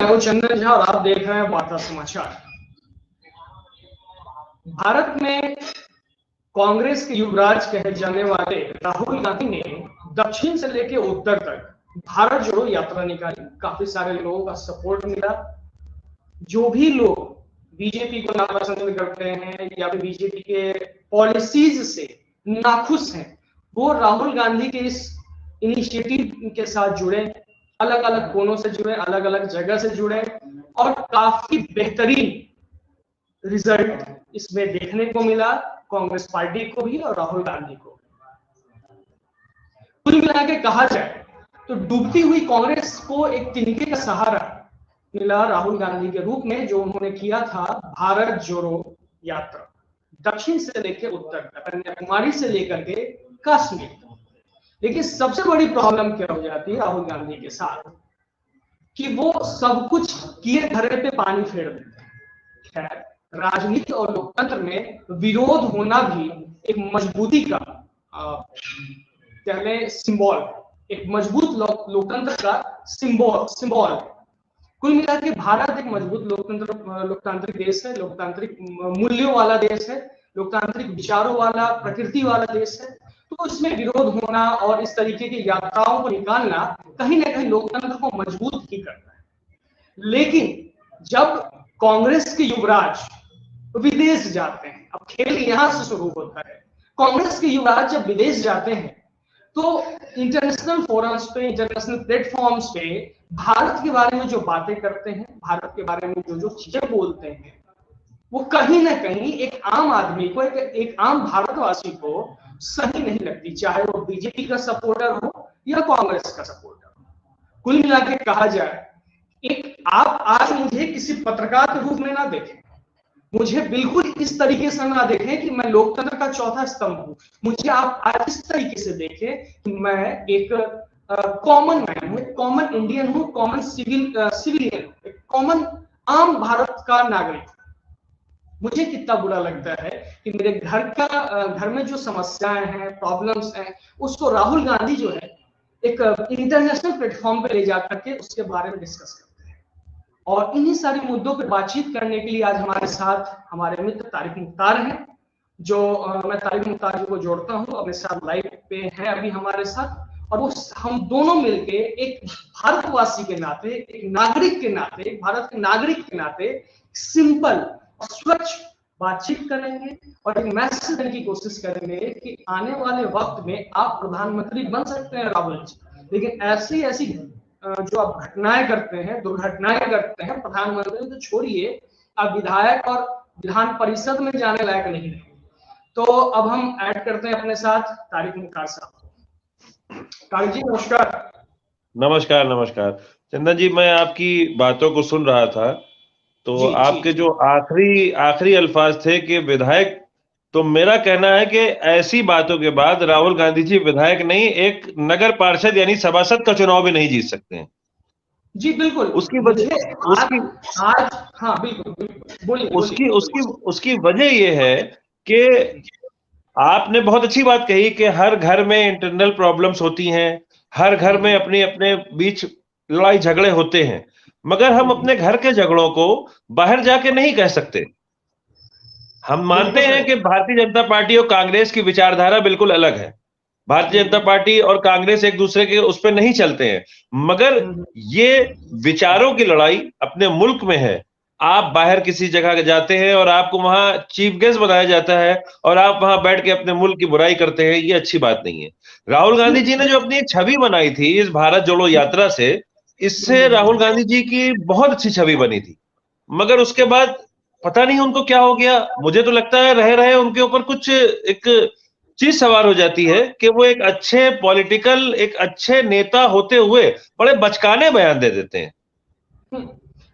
हूं चंदन झा और आप देख रहे हैं वार्ता समाचार। भारत में कांग्रेस के युवराज कहे जाने वाले राहुल गांधी ने दक्षिण से लेकर उत्तर तक भारत जोड़ो यात्रा निकाली। काफी सारे लोगों का सपोर्ट मिला। जो भी लोग बीजेपी को नापसंद करते हैं या फिर बीजेपी के पॉलिसीज से नाखुश हैं, वो राहुल गांधी के इस इनिशिएटिव के साथ जुड़े, अलग अलग कोनों से जुड़े, अलग अलग जगह से जुड़े और काफी बेहतरीन रिजल्ट इसमें देखने को मिला कांग्रेस पार्टी को भी और राहुल गांधी को। कुल मिला के कहा जाए तो डूबती हुई कांग्रेस को एक तिनके का सहारा मिला राहुल गांधी के रूप में, जो उन्होंने किया था भारत जोड़ो यात्रा, दक्षिण से लेकर उत्तर तक, कन्याकुमारी से लेकर के कश्मीर तक। लेकिन सबसे बड़ी प्रॉब्लम क्या हो जाती है राहुल गांधी के साथ कि वो सब कुछ किए धरे पे पानी फेर देते हैं। खैर, राजनीति और लोकतंत्र में विरोध होना भी एक मजबूती का सिंबल, एक मजबूत लोकतंत्र का सिंबल। कुल मिला के भारत एक मजबूत लोकतांत्रिक देश है, लोकतांत्रिक मूल्यों वाला देश है, लोकतांत्रिक विचारों वाला, प्रकृति वाला देश है। तो इसमें विरोध होना और इस तरीके की यात्राओं को निकालना कहीं ना कहीं लोकतंत्र को मजबूत ही करता है। लेकिन जब कांग्रेस के युवराज विदेश जाते हैं, अब खेल यहां से शुरू होता है। कांग्रेस के युवराज जब विदेश जाते हैं तो इंटरनेशनल फोरम्स पे, इंटरनेशनल प्लेटफॉर्म्स पे भारत के बारे में जो बातें करते हैं, भारत के बारे में जो चीजें बोलते हैं, वो कहीं ना कहीं एक आम आदमी को, एक आम भारतवासी को सही नहीं लगती, चाहे वो बीजेपी का सपोर्टर हो या कांग्रेस का सपोर्टर हो। कुल मिला के कहा जाए, आप आज मुझे किसी पत्रकार के रूप में ना देखें, मुझे बिल्कुल इस तरीके से ना देखें कि मैं लोकतंत्र का चौथा स्तंभ हूं। मुझे आप आज इस तरीके से देखें कि मैं एक कॉमन मैन हूं, कॉमन इंडियन हूं, कॉमन सिविलियन, एक कॉमन आम भारत का नागरिक। मुझे कितना बुरा लगता है कि मेरे घर में जो समस्याएं हैं, प्रॉब्लम्स हैं, उसको राहुल गांधी जो है एक इंटरनेशनल प्लेटफॉर्म पे ले जाकर के उसके बारे में डिस्कस करते हैं। और इन्हीं सारे मुद्दों पर बातचीत करने के लिए आज हमारे साथ हमारे मित्र तारिक मुख्तार हैं, जो मैं तारिक मुख्तार जी को जोड़ता हूं, अपने साथ लाइव पे हैं अभी हमारे साथ। और वो हम दोनों मिलके एक भारतवासी के नाते, एक नागरिक के नाते, भारत के नागरिक के नाते सिंपल स्वच्छ बातचीत करेंगे और एक मैसेज देने की कोशिश करेंगे कि आने वाले वक्त में आप प्रधानमंत्री बन सकते हैं राहुल जी, लेकिन ऐसी जो आप घटनाएं करते हैं, दुर्घटनाएं करते हैं, प्रधानमंत्री तो छोड़िए, आप विधायक और विधान परिषद में जाने लायक नहीं रहे। तो अब हम ऐड करते हैं अपने साथ तारिक मुख्तार साहब। तारिक जी नमस्कार। नमस्कार। नमस्कार चंदन जी, मैं आपकी बातों को सुन रहा था तो आपके जो आखिरी अल्फाज थे कि विधायक, तो मेरा कहना है कि ऐसी बातों के बाद राहुल गांधी जी विधायक नहीं, एक नगर पार्षद यानी सभासद का चुनाव भी नहीं जीत सकते हैं। जी बिल्कुल। उसकी वजह यह है कि आपने बहुत अच्छी बात कही कि हर घर में इंटरनल प्रॉब्लम्स होती हैं, हर घर में अपने अपने बीच लड़ाई झगड़े होते हैं, मगर हम अपने घर के झगड़ों को बाहर जाके नहीं कह सकते। हम मानते हैं कि भारतीय जनता पार्टी और कांग्रेस की विचारधारा बिल्कुल अलग है। भारतीय जनता पार्टी और कांग्रेस एक दूसरे के उस पर नहीं चलते हैं, मगर ये विचारों की लड़ाई अपने मुल्क में है। आप बाहर किसी जगह जाते हैं और आपको वहां चीफ गेस्ट बनाया जाता है और आप वहां बैठ के अपने मुल्क की बुराई करते हैं, ये अच्छी बात नहीं है। राहुल गांधी जी ने जो अपनी एक छवि बनाई थी इस भारत जोड़ो यात्रा से, इससे राहुल गांधी जी की बहुत अच्छी छवि बनी थी, मगर उसके बाद पता नहीं उनको क्या हो गया। मुझे तो लगता है रहे रहे उनके ऊपर कुछ एक चीज सवार हो जाती है कि वो एक अच्छे पॉलिटिकल, एक अच्छे नेता होते हुए बड़े बचकाने बयान दे देते हैं।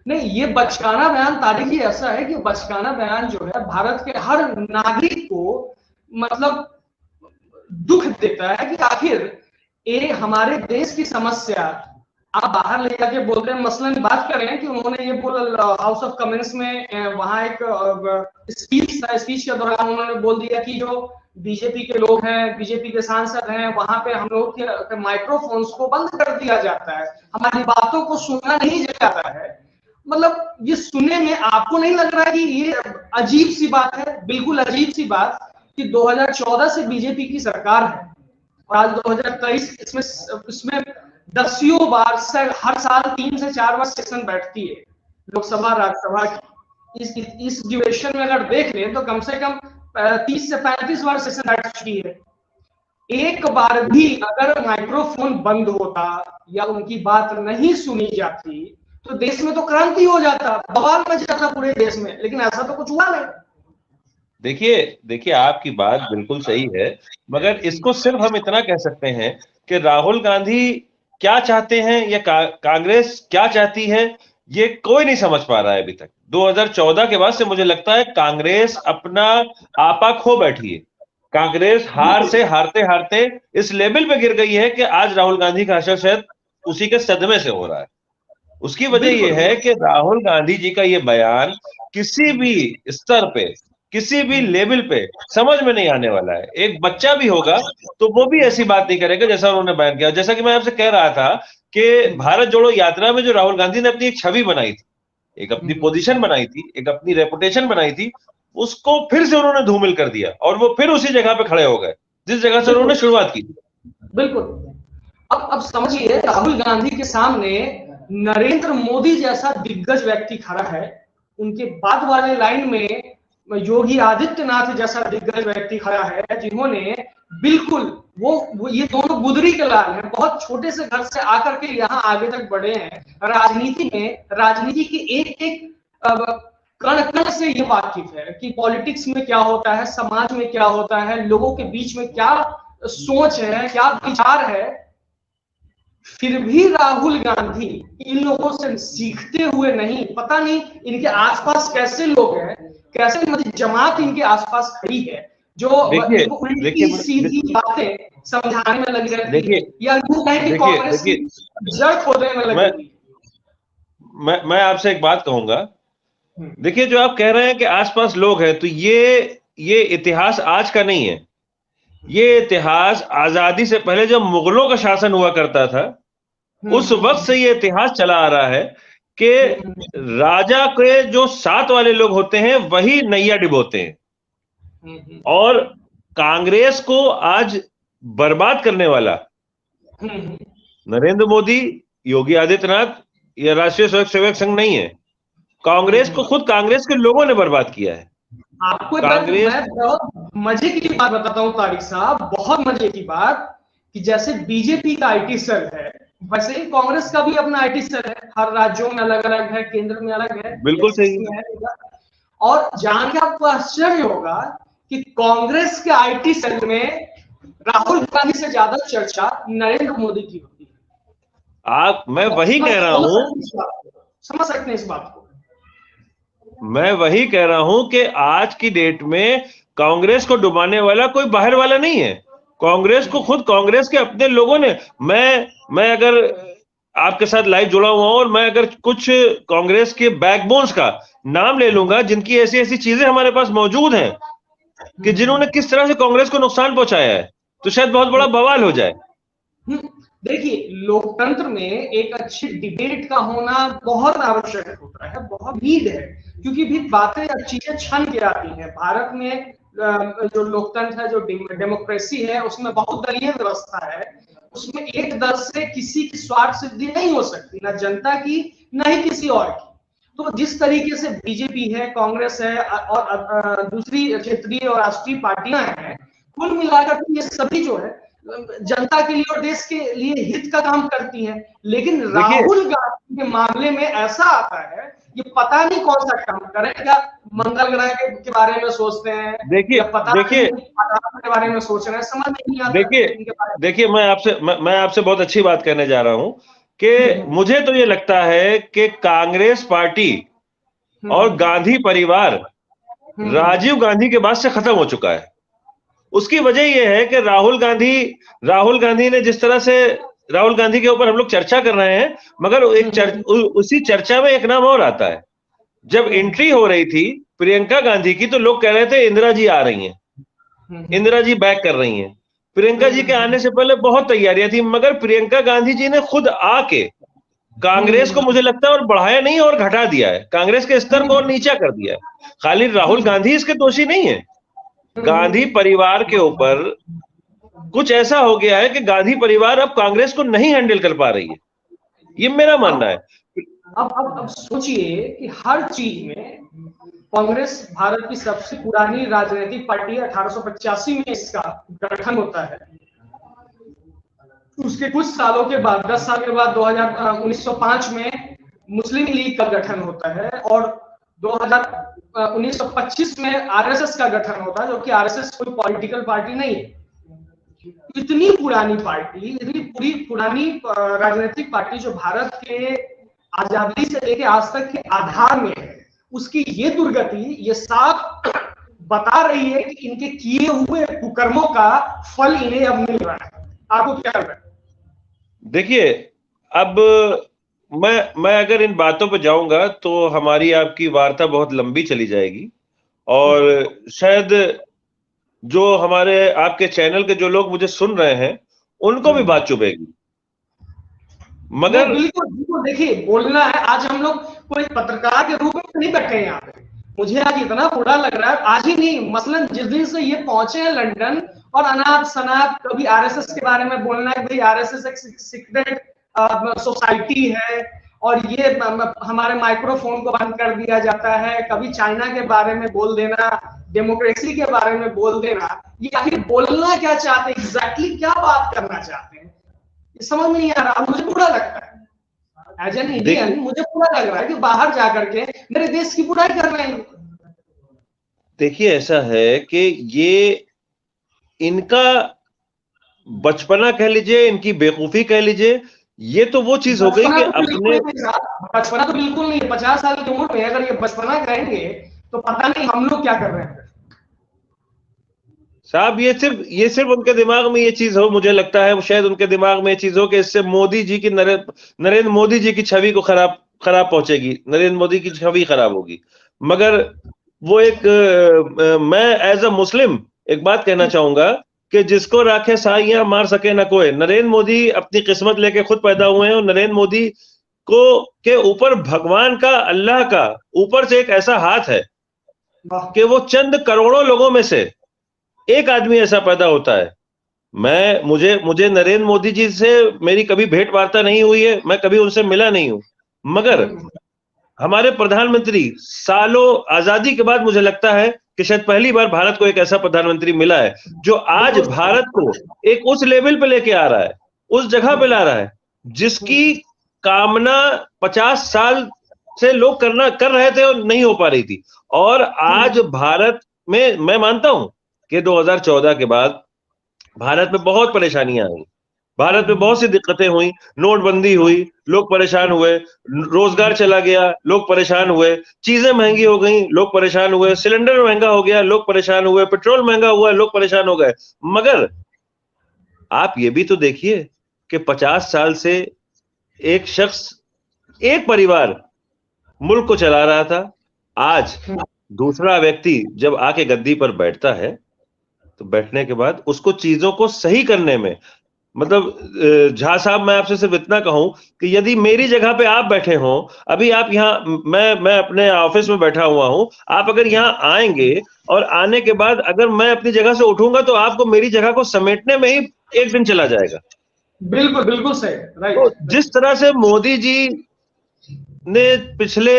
नहीं, ये बचकाना बयान तारिक ही ऐसा है कि बचकाना बयान जो है भारत के हर नागरिक को मतलब दुख देता है कि आखिर ये हमारे देश की समस्या आप बाहर ले जाके बोलते हैं। मसलन बात करें कि उन्होंने ये बोला हाउस ऑफ कॉमन्स में, वहां एक स्पीच था, स्पीच के दौरान उन्होंने बोल दिया कि जो बीजेपी के लोग हैं, बीजेपी के सांसद हैं, वहां पे हम लोग के माइक्रोफोन्स को बंद कर दिया जाता है, हमारी बातों को सुना नहीं जाता है। मतलब ये सुनने में आपको नहीं लग रहा है कि ये अजीब सी बात है? बिल्कुल अजीब सी बात कि 2014 से बीजेपी की सरकार है और आज 2023 इसमें इसमें दसियों बार से हर साल 3 से 4 बार सेशन बैठती है लोकसभा राज्यसभा की। इस ड्यूरेशन में अगर देख लें तो कम से कम 30 से 35 बार सेशन बैठ चुकी है। एक बार भी अगर माइक्रोफोन बंद होता या उनकी बात नहीं सुनी जाती तो देश में तो क्रांति हो जाता, बवाल मच जाता पूरे देश में, लेकिन ऐसा तो कुछ हुआ नहीं। देखिए आपकी बात बिल्कुल सही है, मगर इसको सिर्फ हम इतना कह सकते हैं कि राहुल गांधी क्या चाहते हैं या कांग्रेस क्या चाहती है, ये कोई नहीं समझ पा रहा है अभी तक। 2014 के बाद से मुझे लगता है कांग्रेस अपना आपा खो बैठी है। कांग्रेस हार से हारते हारते इस लेवल पे गिर गई है कि आज राहुल गांधी का असर शायद उसी के सदमे से हो रहा है। उसकी वजह यह है कि राहुल गांधी जी का ये बयान किसी भी स्तर पे, किसी भी लेवल पे समझ में नहीं आने वाला है। एक बच्चा भी होगा तो वो भी ऐसी बात नहीं करेगा जैसा उन्होंने बयान किया। जैसा कि मैं आपसे कह रहा था कि भारत जोड़ो यात्रा में जो राहुल गांधी ने अपनी एक छवि बनाई थी, एक अपनी पोजीशन बनाई थी, एक अपनी रेपुटेशन बनाई थी, उसको फिर से उन्होंने धूमिल कर दिया और वो फिर उसी जगह पे खड़े हो गए जिस जगह से उन्होंने शुरुआत की। बिल्कुल। अब समझिए, राहुल गांधी के सामने नरेंद्र मोदी जैसा दिग्गज व्यक्ति खड़ा है, उनके बाद वाले लाइन में योगी आदित्यनाथ जैसा दिग्गज व्यक्ति खड़ा है, जिन्होंने बिल्कुल वो ये दोनों गुदरी के लाल हैं, बहुत छोटे से घर से आकर के यहाँ आगे तक बढ़े हैं। राजनीति के एक एक कण कण से ये वाकिफ है कि पॉलिटिक्स में क्या होता है, समाज में क्या होता है, लोगों के बीच में क्या सोच है, क्या विचार है। फिर भी राहुल गांधी इन लोगों से सीखते हुए नहीं, पता नहीं इनके आसपास कैसे लोग हैं, कैसे जमात इनके आसपास खड़ी है जो उल्टी सीधी बातें समझाने में लगी रहती है, या यूं कहें कि कांग्रेस की जड़ खोदने में लगी हुई है। मैं आपसे एक बात कहूंगा। देखिए, जो आप कह रहे हैं कि आसपास लोग हैं, तो ये इतिहास आज का नहीं है। ये इतिहास आजादी से पहले जब मुगलों का शासन हुआ करता था, उस वक्त से ये इतिहास चला आ रहा है कि राजा के जो साथ वाले लोग होते हैं वही नैया डिबोते हैं। और कांग्रेस को आज बर्बाद करने वाला नरेंद्र मोदी, योगी आदित्यनाथ या राष्ट्रीय स्वयंसेवक संघ नहीं है। कांग्रेस को खुद कांग्रेस के लोगों ने बर्बाद किया है। आपको मैं बहुत मजे की बात बताता हूँ तारिक साहब, बहुत मजे की बात, कि जैसे बीजेपी का आईटी सेल है, वैसे ही कांग्रेस का भी अपना आईटी सेल है। हर राज्यों में अलग अलग है, केंद्र में अलग है, बिल्कुल सही है। और जान के आपको आश्चर्य होगा कि कांग्रेस के आईटी सेल में राहुल गांधी से ज्यादा चर्चा नरेंद्र मोदी की होती है। मैं वही कह रहा हूं, समझ सकते हैं इस बात को। मैं वही कह रहा हूं कि आज की डेट में कांग्रेस को डुबाने वाला कोई बाहर वाला नहीं है। कांग्रेस को खुद कांग्रेस के अपने लोगों ने, मैं अगर आपके साथ लाइव जुड़ा हुआ हूं और मैं अगर कुछ कांग्रेस के बैकबोन्स का नाम ले लूंगा जिनकी ऐसी ऐसी चीजें हमारे पास मौजूद हैं कि जिन्होंने किस तरह से कांग्रेस को नुकसान पहुंचाया है, तो शायद बहुत बड़ा बवाल हो जाए। देखिए, लोकतंत्र में एक अच्छी डिबेट का होना बहुत आवश्यक होता है, बहुत नीड है, क्योंकि भी बातें चीजें छन के आती हैं। भारत में जो लोकतंत्र है, जो डेमोक्रेसी है, उसमें बहुदलीय व्यवस्था है। उसमें एक दल से किसी की स्वार्थ सिद्धि नहीं हो सकती, ना जनता की, ना ही किसी और की। तो जिस तरीके से बीजेपी है, कांग्रेस है और दूसरी क्षेत्रीय और राष्ट्रीय पार्टियां हैं, कुल मिलाकर ये सभी जो है जनता के लिए और देश के लिए हित का काम करती हैं। लेकिन राहुल गांधी के मामले में ऐसा आता है, ये पता नहीं कौन सा काम करेगा, मंगल ग्रह के बारे में सोचते हैं, देखिए के बारे में सोच रहे हैं, समझ नहीं आता। देखिए मैं आपसे बहुत अच्छी बात कहने जा रहा हूं कि मुझे तो ये लगता है कि कांग्रेस पार्टी और गांधी परिवार राजीव गांधी के बाद से खत्म हो चुका है। उसकी वजह यह है कि राहुल गांधी ने जिस तरह से, राहुल गांधी के ऊपर हम लोग चर्चा कर रहे हैं, मगर उसी चर्चा में एक नाम और आता है। जब एंट्री हो रही थी प्रियंका गांधी की, तो लोग कह रहे थे इंदिरा जी आ रही हैं, इंदिरा जी बैक कर रही हैं। प्रियंका जी के आने से पहले बहुत तैयारियां थी, मगर प्रियंका गांधी जी ने खुद आके कांग्रेस को मुझे लगता है और बढ़ाया नहीं और घटा दिया है, कांग्रेस के स्तर को और नीचा कर दिया है। खाली राहुल गांधी इसके दोषी नहीं है, गांधी परिवार के ऊपर कुछ ऐसा हो गया है कि गांधी परिवार अब कांग्रेस को नहीं हैंडल कर पा रही है, ये मेरा मानना है। अब सोचिए कि हर चीज में कांग्रेस भारत की सबसे पुरानी राजनीतिक पार्टी है, 1885 में इसका गठन होता है। उसके कुछ सालों के बाद, 10 साल के बाद 1905 में मुस्लिम लीग का गठन होता है और 1925 में आरएसएस का गठन होता है, जो कि आरएसएस कोई पॉलिटिकल पार्टी नहीं है। इतनी पुरानी पार्टी, इतनी पूरी पुरानी राजनीतिक पार्टी जो भारत के आजादी से लेकर आज तक के आधार में है, उसकी ये दुर्गति ये साफ बता रही है कि इनके किए हुए कुकर्मों का फल इन्हें अब मिल रहा है। आपको क्या लग रहा है? देखिए, अब मैं अगर इन बातों पर जाऊंगा तो हमारी आपकी वार्ता बहुत लंबी चली जाएगी और शायद जो हमारे आपके चैनल के जो लोग मुझे सुन रहे हैं उनको भी बात चुभेगी। मगर बिल्कुल देखिए, बोलना है। आज हम लोग कोई पत्रकार के रूप में नहीं बैठे हैं यहाँ पे। मुझे आज इतना बुरा लग रहा है, आज ही नहीं, मसलन जिस दिन से ये पहुंचे हैं लंदन और अनाथ शनाथ कभी आरएसएस के बारे में बोलना है, भाई आरएसएस एक सीक्रेट सोसाइटी है और ये हमारे माइक्रोफोन को बंद कर दिया जाता है, कभी चाइना के बारे में बोल देना, डेमोक्रेसी के बारे में बोल देना। ये आखिर बोलना क्या चाहते हैं, एग्जैक्टली क्या बात करना चाहते हैं, ये समझ में नहीं आ रहा। मुझे बुरा लगता है एज एन इंडियन, मुझे बुरा लग रहा है कि बाहर जाकर के मेरे देश की बुराई कर रहे हैं। देखिए, ऐसा है कि ये इनका बचपना कह लीजिए, इनकी बेवकूफी कह लीजिए, ये तो वो चीज हो गई कि अपने बचपना तो बिल्कुल नहीं है। 50 साल की उम्र में अगर ये बचपना करेंगे तो पता नहीं हम लोग क्या कर रहे हैं। साहब, ये सिर्फ उनके दिमाग में ये चीज हो, मुझे लगता है शायद उनके दिमाग में ये चीज हो कि इससे मोदी जी की नरेंद्र मोदी जी की छवि को खराब पहुंचेगी, नरेंद्र मोदी की छवि खराब होगी। मगर वो मैं एज अ मुस्लिम एक बात कहना चाहूंगा कि जिसको राखे साइयां मार सके न कोई। नरेंद्र मोदी अपनी किस्मत लेके खुद पैदा हुए हैं और नरेंद्र मोदी के ऊपर भगवान का, अल्लाह का ऊपर से एक ऐसा हाथ है कि वो चंद करोड़ों लोगों में से एक आदमी ऐसा पैदा होता है। मुझे नरेंद्र मोदी जी से मेरी कभी भेंट वार्ता नहीं हुई है, मैं कभी उनसे मिला नहीं हूं, मगर हमारे प्रधानमंत्री सालों आजादी के बाद मुझे लगता है कि शायद पहली बार भारत को एक ऐसा प्रधानमंत्री मिला है जो आज भारत को एक उस लेवल पे लेके आ रहा है, उस जगह पे ला रहा है जिसकी कामना 50 साल से लोग कर रहे थे और नहीं हो पा रही थी। और आज भारत में मैं मानता हूं कि 2014 के बाद भारत में बहुत परेशानियां आई, भारत में बहुत सी दिक्कतें हुई, नोटबंदी हुई, लोग परेशान हुए, रोजगार चला गया, लोग परेशान हुए, चीजें महंगी हो गई, लोग परेशान हुए, सिलेंडर महंगा हो गया, लोग परेशान हुए, पेट्रोल महंगा हुआ, लोग परेशान हो गए। मगर आप ये भी तो देखिए कि 50 साल से एक शख्स, एक परिवार मुल्क को चला रहा था, आज दूसरा व्यक्ति जब आके गद्दी पर बैठता है तो बैठने के बाद उसको चीजों को सही करने में, मतलब झा साहब, मैं आपसे सिर्फ इतना कहूं कि यदि मेरी जगह पे आप बैठे हो, अभी आप यहाँ, मैं अपने ऑफिस में बैठा हुआ हूं, आप अगर यहाँ आएंगे और आने के बाद अगर मैं अपनी जगह से उठूंगा तो आपको मेरी जगह को समेटने में ही एक दिन चला जाएगा। बिल्कुल सही, राइट। तो जिस तरह से मोदी जी ने पिछले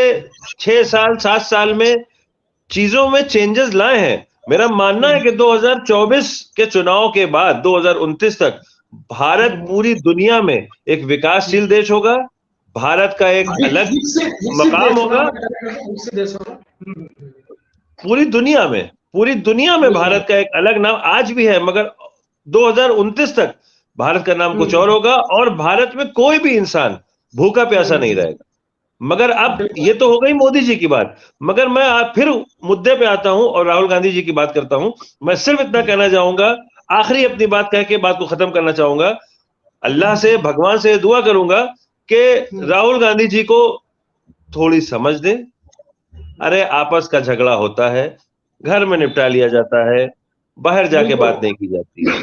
6 साल 7 साल में चीजों में चेंजेस लाए हैं, मेरा मानना है कि 2024 के चुनाव के बाद 2029 तक भारत पूरी दुनिया में एक विकासशील देश होगा, भारत का एक अलग मकाम होगा पूरी दुनिया में भारत का एक अलग नाम आज भी है, मगर 2029 तक भारत का नाम कुछ और होगा और भारत में कोई भी इंसान भूखा प्यासा नहीं रहेगा। मगर अब ये तो हो गई मोदी जी की बात, मगर मैं फिर मुद्दे पे आता हूं और राहुल गांधी जी की बात करता हूं। मैं सिर्फ इतना कहना चाहूंगा, आखिरी अपनी बात कह के बात को खत्म करना चाहूंगा, अल्लाह से, भगवान से दुआ करूंगा कि राहुल गांधी जी को थोड़ी समझ दे। अरे आपस का झगड़ा होता है, घर में निपटा लिया जाता है, बाहर जाके बात नहीं की जाती है।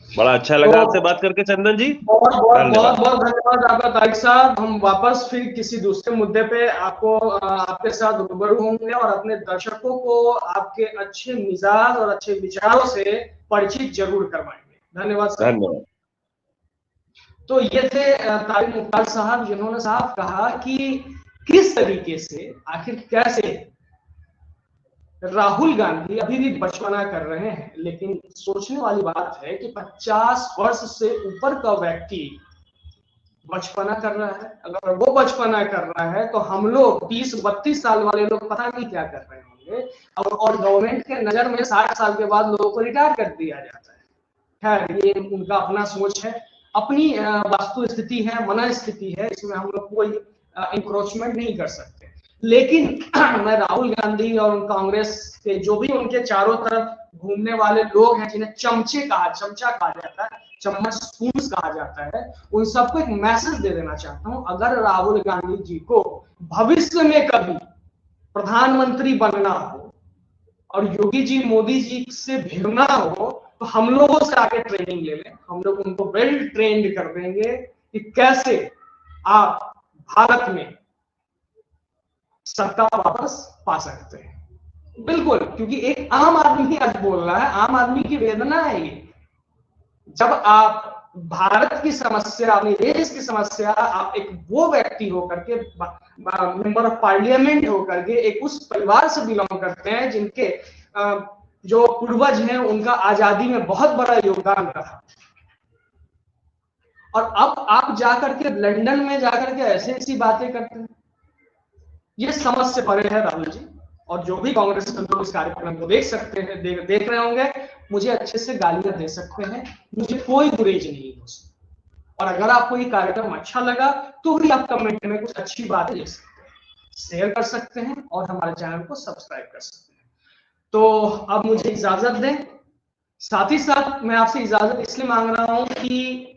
बड़ा अच्छा लगा तो आपसे बात करके चंदन जी। बहुत बहुत बहुत धन्यवाद। बहुत धन्यवाद आपका तारिक साहब। हम वापस फिर किसी दूसरे मुद्दे पे आपके साथ रूबरू होंगे और अपने दर्शकों को आपके अच्छे मिजाज और अच्छे विचारों से परिचित जरूर करवाएंगे। धन्यवाद सर। धन्यवाद। तो ये थे तारिक मुख्तार साहब, जिन्होंने साहब कहा कि किस तरीके से, आखिर कैसे राहुल गांधी अभी भी बचपना कर रहे हैं। लेकिन सोचने वाली बात है कि 50 वर्ष से ऊपर का व्यक्ति बचपना कर रहा है। अगर वो बचपना कर रहा है तो हम लोग 20-32 साल वाले लोग पता नहीं क्या कर रहे होंगे। और गवर्नमेंट के नजर में 60 साल के बाद लोगों को रिटायर कर दिया जाता है। खैर, ये उनका अपना सोच है, अपनी वास्तु स्थिति है, मन स्थिति है, इसमें हम लोग कोई इंक्रोचमेंट नहीं कर सकते। लेकिन मैं राहुल गांधी और कांग्रेस के जो भी उनके चारों तरफ घूमने वाले लोग हैं, जिन्हें चमचा कहा जाता है, चम्मच स्पून कहा जाता है, उन सबको एक मैसेज दे देना चाहता हूं। अगर राहुल गांधी जी को भविष्य में कभी प्रधानमंत्री बनना हो और योगी जी मोदी जी से भिड़ना हो तो हम लोगों से आके ट्रेनिंग ले लें। हम लोग उनको वेल ट्रेंड कर देंगे कि कैसे आप भारत में सत्ता वापस पा सकते हैं। बिल्कुल, क्योंकि एक आम आदमी आज बोल रहा है, आम आदमी की वेदना है ये। जब आप भारत की समस्या, अपने देश की समस्या, आप एक वो व्यक्ति होकर के, मेंबर ऑफ पार्लियामेंट होकर के, एक उस परिवार से बिलोंग करते हैं जिनके जो पूर्वज हैं उनका आजादी में बहुत बड़ा योगदान रहा, और अब आप जाकर के लंदन में जाकर के ऐसी ऐसी बातें करते हैं, ये समझ से परे है राहुल जी। और जो भी कांग्रेस के लोग इस कार्यक्रम को देख सकते हैं, देख रहे होंगे, मुझे अच्छे से गालियां दे सकते हैं, मुझे कोई गुरेज नहीं है उसमें। और अगर आपको ये कार्यक्रम अच्छा लगा तो भी आप कमेंट में कुछ अच्छी बातें लिख सकते हैं, शेयर कर सकते हैं और हमारे चैनल को सब्सक्राइब कर सकते हैं। तो अब मुझे इजाजत दें। साथ ही साथ मैं आपसे इजाजत इसलिए मांग रहा हूं कि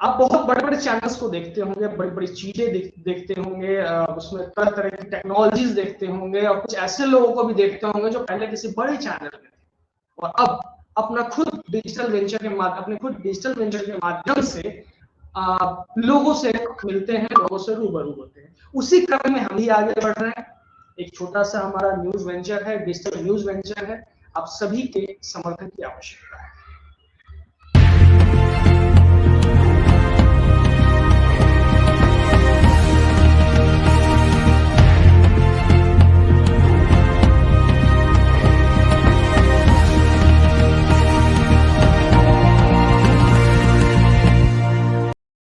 आप बहुत बड़े बड़े चैनल्स को देखते होंगे, बड़ी बड़ी चीजें देखते होंगे, उसमें तरह तरह की टेक्नोलॉजीज देखते होंगे, और कुछ ऐसे लोगों को भी देखते होंगे जो पहले किसी बड़े चैनल में थे और अब अपने खुद डिजिटल वेंचर के माध्यम से लोगों से मिलते हैं, लोगों से रूबरू होते हैं। उसी क्रम में हम भी आगे बढ़ रहे हैं। एक छोटा सा हमारा न्यूज वेंचर है, डिजिटल न्यूज वेंचर है। आप सभी के समर्थन की आवश्यकता है।